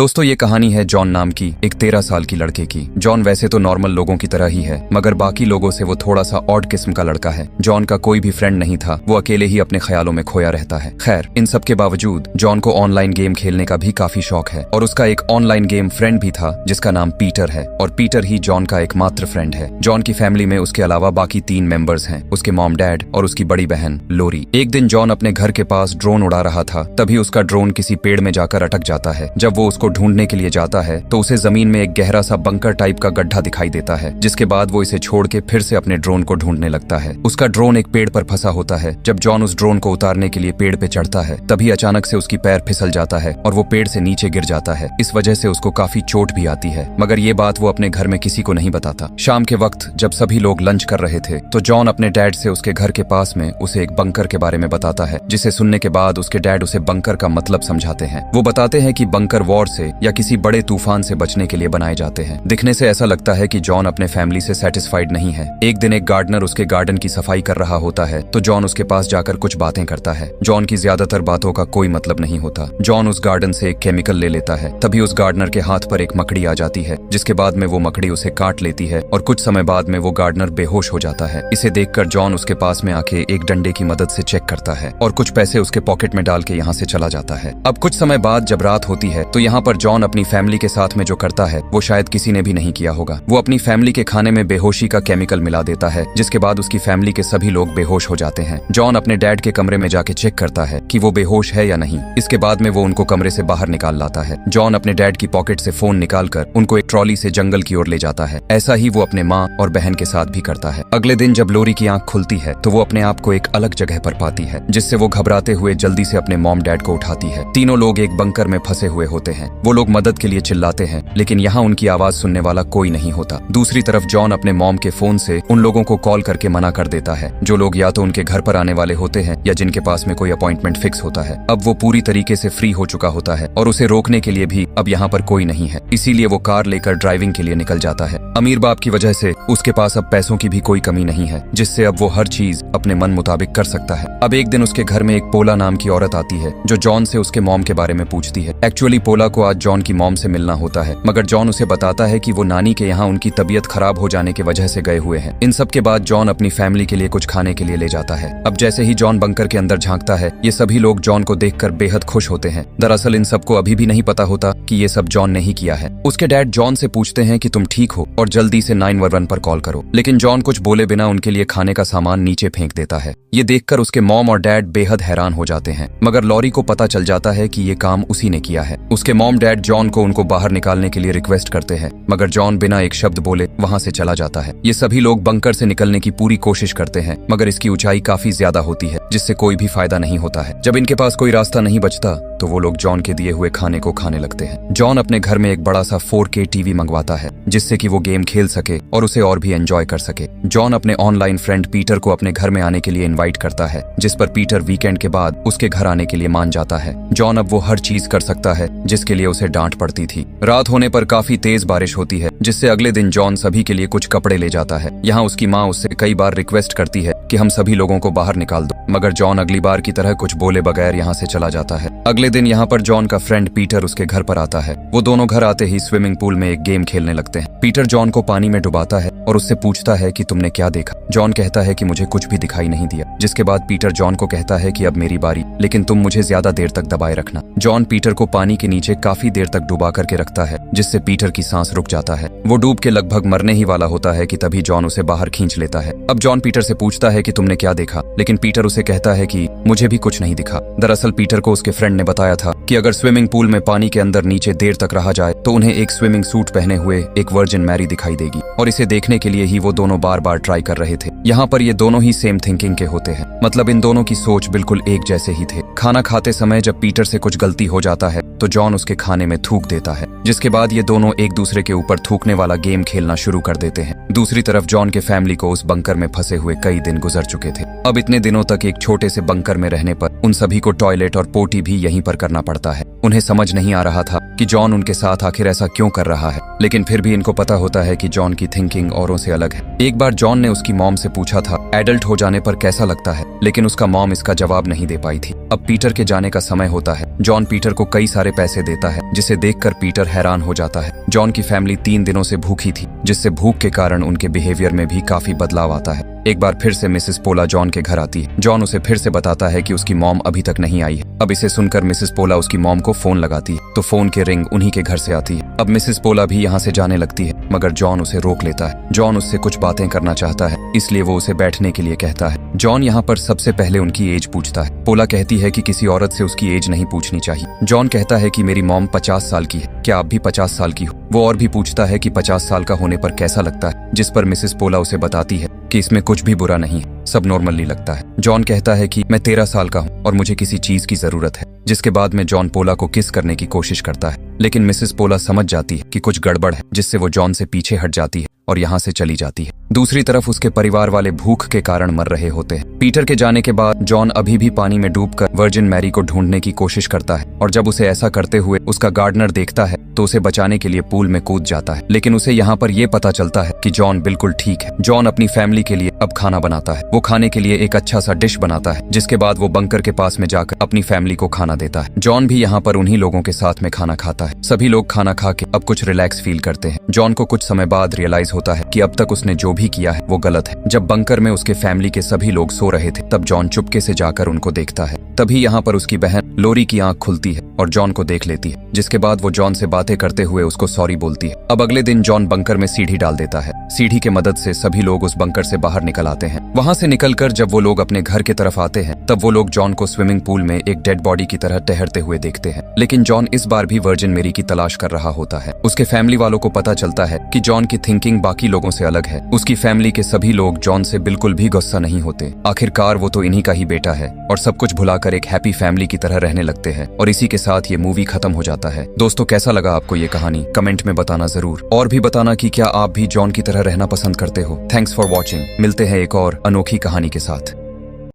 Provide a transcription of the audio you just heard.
दोस्तों ये कहानी है जॉन नाम की एक 13 साल की लड़के की। जॉन वैसे तो नॉर्मल लोगों की तरह ही है, मगर बाकी लोगों से वो थोड़ा सा ऑड किस्म का लड़का है। जॉन का कोई भी फ्रेंड नहीं था, वो अकेले ही अपने ख्यालों में खोया रहता है। खैर, इन सब के बावजूद जॉन को ऑनलाइन गेम खेलने का भी काफी शौक है और उसका एक ऑनलाइन गेम फ्रेंड भी था जिसका नाम पीटर है और पीटर ही जॉन का एकमात्र फ्रेंड है। जॉन की फैमिली में उसके अलावा बाकी 3 मेंबर्स हैं, उसके मॉम डैड और उसकी बड़ी बहन लोरी। एक दिन जॉन अपने घर के पास ड्रोन उड़ा रहा था, तभी उसका ड्रोन किसी पेड़ में जाकर अटक जाता है। जब वो उसको ढूंढने के लिए जाता है तो उसे जमीन में एक गहरा सा बंकर टाइप का गड्ढा दिखाई देता है, जिसके बाद वो इसे छोड़ के फिर से अपने ड्रोन को ढूंढने लगता है। उसका ड्रोन एक पेड़ पर फंसा होता है। जब जॉन उस ड्रोन को उतारने के लिए पेड़ पे चढ़ता है, तभी अचानक से उसकी पैर फिसल जाता है और वो पेड़ से नीचे गिर जाता है। इस वजह से उसको काफी चोट भी आती है, मगर ये बात वो अपने घर में किसी को नहीं बताता। शाम के वक्त जब सभी लोग लंच कर रहे थे तो जॉन अपने डैड से उसके घर के पास में उसे एक बंकर के बारे में बताता है, जिसे सुनने के बाद उसके डैड उसे बंकर का मतलब समझाते हैं। वो बताते हैं कि बंकर वॉर से या किसी बड़े तूफान से बचने के लिए बनाए जाते हैं। दिखने से ऐसा लगता है कि जॉन अपने फैमिली से सेटिस्फाइड नहीं है। एक दिन एक गार्डनर उसके गार्डन की सफाई कर रहा होता है तो जॉन उसके पास जाकर कुछ बातें करता है। जॉन की ज्यादातर बातों का कोई मतलब नहीं होता। जॉन उस गार्डन से एक केमिकल ले लेता है, तभी उस गार्डनर के हाथ पर एक मकड़ी आ जाती है, जिसके बाद में वो मकड़ी उसे काट लेती है और कुछ समय बाद में वो गार्डनर बेहोश हो जाता है। इसे देखकर जॉन उसके पास में आके एक डंडे की मदद से चेक करता है और कुछ पैसे उसके पॉकेट में डाल के यहाँ से चला जाता है। अब कुछ समय बाद जब रात होती है तो यहाँ पर जॉन अपनी फैमिली के साथ में जो करता है वो शायद किसी ने भी नहीं किया होगा। वो अपनी फैमिली के खाने में बेहोशी का केमिकल मिला देता है, जिसके बाद उसकी फैमिली के सभी लोग बेहोश हो जाते हैं। जॉन अपने डैड के कमरे में जाके चेक करता है कि वो बेहोश है या नहीं। इसके बाद में वो उनको कमरे से बाहर निकाल लाता है। जॉन अपने डैड की पॉकेट से फोन निकालकर उनको एक ट्रॉली से जंगल की ओर ले जाता है। ऐसा ही वो अपने माँ और बहन के साथ भी करता है। अगले दिन जब लोरी की आंख खुलती है तो वो अपने आप को एक अलग जगह पर पाती है, जिससे वो घबराते हुए जल्दी से अपने मॉम डैड को उठाती है। तीनों लोग एक बंकर में फंसे हुए होते हैं। वो लोग मदद के लिए चिल्लाते हैं, लेकिन यहाँ उनकी आवाज सुनने वाला कोई नहीं होता। दूसरी तरफ जॉन अपने मॉम के फोन से उन लोगों को कॉल करके मना कर देता है, जो लोग या तो उनके घर पर आने वाले होते हैं या जिनके पास में कोई अपॉइंटमेंट फिक्स होता है। अब वो पूरी तरीके से फ्री हो चुका होता है और उसे रोकने के लिए भी अब यहाँ पर कोई नहीं है, इसीलिए वो कार लेकर ड्राइविंग के लिए निकल जाता है। अमीर बाप की वजह से उसके पास अब पैसों की भी कोई कमी नहीं है, जिससे अब वो हर चीज अपने मन मुताबिक कर सकता है। अब एक दिन उसके घर में एक पोला नाम की औरत आती है, जो जॉन से उसके मॉम के बारे में पूछती है। एक्चुअली पोला को आज जॉन की मॉम से मिलना होता है, मगर जॉन उसे बताता है कि वो नानी के यहाँ उनकी तबीयत खराब हो जाने की वजह से गए हुए हैं। इन सब के बाद जॉन अपनी फैमिली के लिए कुछ खाने के लिए ले जाता है। अब जैसे ही जॉन बंकर के अंदर झांकता है, ये सभी लोग जॉन को देखकर बेहद खुश होते हैं। दरअसल इन सबको अभी भी नहीं पता होता कि ये सब जॉन ने ही किया है। उसके डैड जॉन से पूछते हैं कि तुम ठीक हो और जल्दी से 911 पर कॉल करो, लेकिन जॉन कुछ बोले बिना उनके लिए खाने का सामान नीचे फेंक देता है। ये देखकर उसके मॉम और डैड बेहद हैरान हो जाते हैं, मगर लॉरी को पता चल जाता है कि ये काम उसी ने किया है। उसके मॉम डैड जॉन को उनको बाहर निकालने के लिए रिक्वेस्ट करते हैं, मगर जॉन बिना एक शब्द बोले वहां से चला जाता है। ये सभी लोग बंकर से निकलने की पूरी कोशिश करते हैं, मगर इसकी ऊंचाई काफी ज्यादा होती है, जिससे कोई भी फायदा नहीं होता है। जब इनके पास कोई रास्ता नहीं बचता तो वो लोग जॉन के दिए हुए खाने को खाने लगते हैं। जॉन अपने घर में एक बड़ा सा 4K टीवी मंगवाता है, जिससे कि वो गेम खेल सके और उसे और भी एंजॉय कर सके। जॉन अपने ऑनलाइन फ्रेंड पीटर को अपने घर में आने के लिए इनवाइट करता है, जिस पर पीटर वीकेंड के बाद उसके घर आने के लिए मान जाता है। जॉन अब वो हर चीज कर सकता है जिसके लिए उसे डांट पड़ती थी। रात होने पर काफी तेज बारिश होती है, जिससे अगले दिन जॉन सभी के लिए कुछ कपड़े ले जाता है। यहाँ उसकी माँ उससे कई बार रिक्वेस्ट करती है कि हम सभी लोगों को बाहर निकाल दो, मगर जॉन अगली बार की तरह कुछ बोले बगैर यहाँ से चला जाता है। अगले दिन यहाँ पर जॉन का फ्रेंड पीटर उसके घर पर आता है। वो दोनों घर आते ही स्विमिंग पूल में एक गेम खेलने लगते हैं। पीटर जॉन को पानी में डुबाता है और उससे पूछता है कि तुमने क्या देखा। जॉन कहता है कि मुझे कुछ भी दिखाई नहीं दिया, जिसके बाद पीटर जॉन को कहता है कि अब मेरी बारी, लेकिन तुम मुझे ज्यादा देर तक दबाए रखना। जॉन पीटर को पानी के नीचे काफी देर तक डुबा करके रखता है, जिससे पीटर की सांस रुक जाता है। वो डूब के लगभग मरने ही वाला होता है कि तभी जॉन उसे बाहर खींच लेता है। अब जॉन पीटर से पूछता है कि तुमने क्या देखा, लेकिन पीटर उसे कहता है कि मुझे भी कुछ नहीं दिखा। दरअसल पीटर को उसके फ्रेंड ने बताया था कि अगर स्विमिंग पूल में पानी के अंदर नीचे देर तक रहा जाए तो उन्हें एक स्विमिंग सूट पहने हुए एक वर्जिन मैरी दिखाई देगी, और इसे देखने के लिए ही वो दोनों बार बार ट्राई कर रहे थे। यहाँ पर ये दोनों ही सेम थिंकिंग के होते हैं, मतलब इन दोनों की सोच बिल्कुल एक जैसे ही थे। खाना खाते समय जब पीटर से कुछ गलती हो जाता है तो जॉन उसके खाने में थूक देता है, जिसके बाद ये दोनों एक दूसरे के ऊपर थूकने वाला गेम खेलना शुरू कर देते हैं। दूसरी तरफ जॉन के फैमिली को उस बंकर में फंसे हुए कई दिन गुजर चुके थे। अब इतने दिनों तक एक छोटे से बंकर में रहने पर उन सभी को टॉयलेट और पोटी भी यहीं पर करना पड़ता पड़ता है। उन्हें समझ नहीं आ रहा था कि जॉन उनके साथ आखिर ऐसा क्यों कर रहा है, लेकिन फिर भी इनको पता होता है कि जॉन की थिंकिंग औरों से अलग है। एक बार जॉन ने उसकी मॉम से पूछा था एडल्ट हो जाने पर कैसा लगता है, लेकिन उसका मॉम इसका जवाब नहीं दे पाई थी। अब पीटर के जाने का समय होता है। जॉन पीटर को कई सारे पैसे देता है, जिसे देखकर पीटर हैरान हो जाता है। जॉन की फैमिली 3 दिनों से भूखी थी, जिससे भूख के कारण उनके बिहेवियर में भी काफी बदलाव आता है। एक बार फिर से मिसेस पोला जॉन के घर आती है। जॉन उसे फिर से बताता है कि उसकी मॉम अभी तक नहीं आई है। अब इसे सुनकर मिसेस पोला उसकी मॉम को फोन लगाती है, तो फोन की रिंग उन्हीं के घर से आती है। अब मिसेस पोला भी यहाँ से जाने लगती है, मगर जॉन उसे रोक लेता है। जॉन उससे कुछ बातें करना चाहता है, इसलिए वो उसे बैठने के लिए कहता है। जॉन यहाँ पर सबसे पहले उनकी एज पूछता है। पोला कहती है कि किसी औरत से उसकी एज नहीं पूछनी चाहिए। जॉन कहता है कि मेरी मॉम 50 साल की है, क्या आप भी 50 साल की हो? वो और भी पूछता है कि 50 साल का होने पर कैसा लगता है, जिस पर मिसेस पोला उसे बताती है कि इसमें कुछ भी बुरा नहीं है, सब नॉर्मली लगता है। जॉन कहता है कि मैं 13 साल का हूँ और मुझे किसी चीज की जरूरत है, जिसके बाद में जॉन पोला को किस करने की कोशिश करता है, लेकिन मिसेस पोला समझ जाती है कि कुछ गड़बड़ है, जिससे वो जॉन से पीछे हट जाती है और यहाँ से चली जाती है। दूसरी तरफ उसके परिवार वाले भूख के कारण मर रहे होते हैं। पीटर के जाने के बाद जॉन अभी भी पानी में डूबकर वर्जिन मैरी को ढूंढने की कोशिश करता है, और जब उसे ऐसा करते हुए उसका गार्डनर देखता है तो उसे बचाने के लिए पूल में कूद जाता है। लेकिन उसे यहाँ पर यह पता चलता है कि जॉन बिल्कुल ठीक है। जॉन अपनी फैमिली के लिए अब खाना बनाता है। वो खाने के लिए एक अच्छा सा डिश बनाता है, जिसके बाद वो बंकर के पास में जाकर अपनी फैमिली को खाना देता है। जॉन भी यहाँ पर उन्हीं लोगों के साथ में खाना खाता है। सभी लोग खाना खा के अब कुछ रिलैक्स फील करते हैं। जॉन को कुछ समय बाद रियलाइज होता है कि अब तक उसने जो भी किया है वो गलत है। जब बंकर में उसके फैमिली के सभी लोग सो रहे थे, तब जॉन चुपके से जाकर उनको देखता है। तभी यहाँ पर उसकी बहन लोरी की आंख खुलती है और जॉन को देख लेती है, जिसके बाद वो जॉन से बातें करते हुए उसको सॉरी बोलती है। अब अगले दिन जॉन बंकर में सीढ़ी डाल देता है। सीढ़ी के मदद से सभी लोग उस बंकर से बाहर निकल आते हैं। वहां से निकलकर जब वो लोग अपने घर की तरफ आते हैं, तब वो लोग जॉन को स्विमिंग पूल में एक डेड बॉडी की तरह तैरते हुए देखते हैं। लेकिन जॉन इस बार भी वर्जिन मेरी की तलाश कर रहा होता है। उसके फैमिली वालों को पता चलता है कि जॉन की थिंकिंग बाकी लोगों से अलग है। उसकी फैमिली के सभी लोग जॉन से बिल्कुल भी गुस्सा नहीं होते। आखिरकार वो तो इन्हीं का ही बेटा है, और सब कुछ भुलाकर एक हैप्पी फैमिली की तरह रहने लगते हैं। और इसी के साथ ये मूवी खत्म हो जाता है। दोस्तों, कैसा लगा आपको ये कहानी? कमेंट में बताना जरूर, और भी बताना कि क्या आप भी जॉन की तरह रहना पसंद करते हो। Thanks for watching. मिलते हैं एक और अनोखी कहानी के साथ।